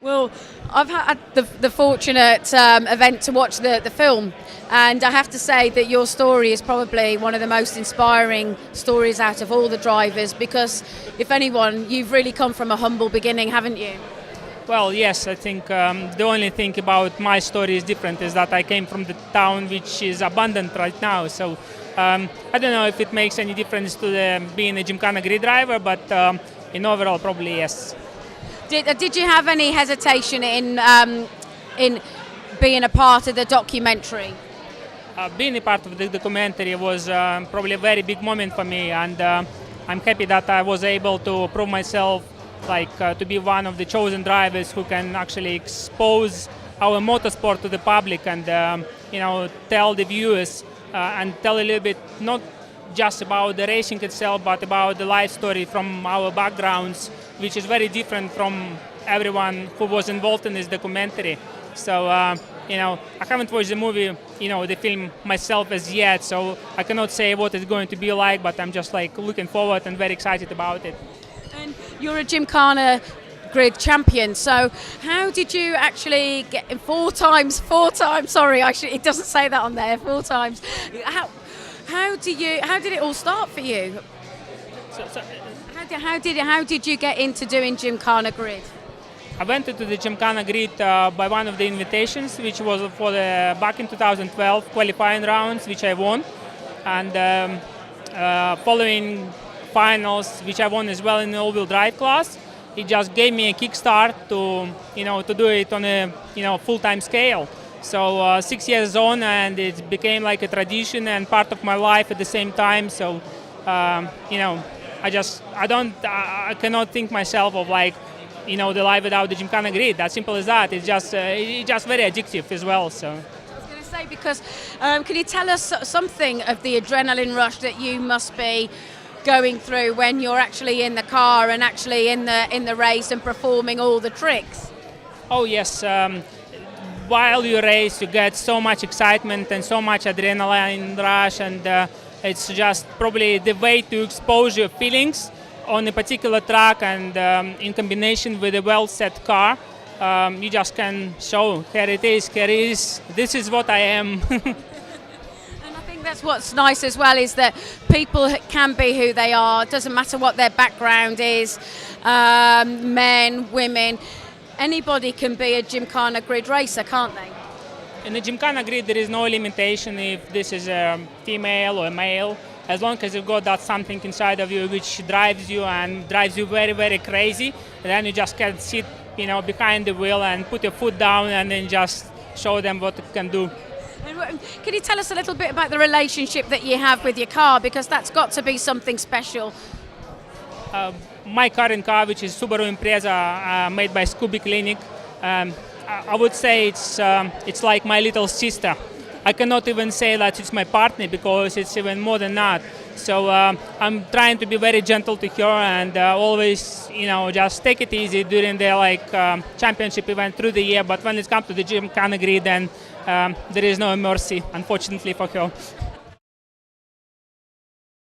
Well, I've had the fortunate event to watch the film, and I have to say that your story is probably one of the most inspiring stories out of all the drivers, because if anyone, you've really come from a humble beginning, haven't you? Well, yes, I think the only thing about my story is different is that I came from the town which is abandoned right now. So I don't know if it makes any difference to being a Gymkhana Grid driver, but in overall, probably yes. Did you have any hesitation in being a part of the documentary? Being a part of the documentary was probably a very big moment for me, and I'm happy that I was able to prove myself, to be one of the chosen drivers who can actually expose our motorsport to the public and tell the viewers and tell a little bit not just about the racing itself, but about the life story from our backgrounds, which is very different from everyone who was involved in this documentary. So, I haven't watched the movie, the film myself as yet, so I cannot say what it's going to be like, but I'm just looking forward and very excited about it. And you're a Gymkhana Grid Champion, so how did you actually get four times, sorry, actually it doesn't say that on there, 4 times. How did it all start for you? How did you get into doing Gymkhana Grid? I went into the Gymkhana Grid by one of the invitations, which was for back in 2012 qualifying rounds, which I won, and following finals, which I won as well in the all-wheel drive class. It just gave me a kickstart to do it on a full-time scale. So 6 years on, and it became like a tradition and part of my life at the same time. So I cannot think myself of the life without the Gymkhana Grid. As simple as that. It's just very addictive as well. So. I was going to say, because can you tell us something of the adrenaline rush that you must be going through when you're actually in the car and actually in the race and performing all the tricks? Oh yes. While you race, you get so much excitement and so much adrenaline rush, and it's just probably the way to expose your feelings on a particular track, and in combination with a well-set car, you just can show, here it is, this is what I am. And I think that's what's nice as well, is that people can be who they are. It doesn't matter what their background is, men, women. Anybody can be a Gymkhana Grid racer, can't they? In the Gymkhana Grid, there is no limitation if this is a female or a male. As long as you've got that something inside of you which drives you and drives you very, very crazy, then you just can sit, behind the wheel and put your foot down and then just show them what it can do. Can you tell us a little bit about the relationship that you have with your car, because that's got to be something special? My current car, which is Subaru Impreza, made by Scooby Clinic, I would say it's like my little sister. I cannot even say that it's my partner, because it's even more than that. So I'm trying to be very gentle to her and always, just take it easy during the championship event through the year. But when it comes to the Gymkhana Grid, then there is no mercy, unfortunately, for her.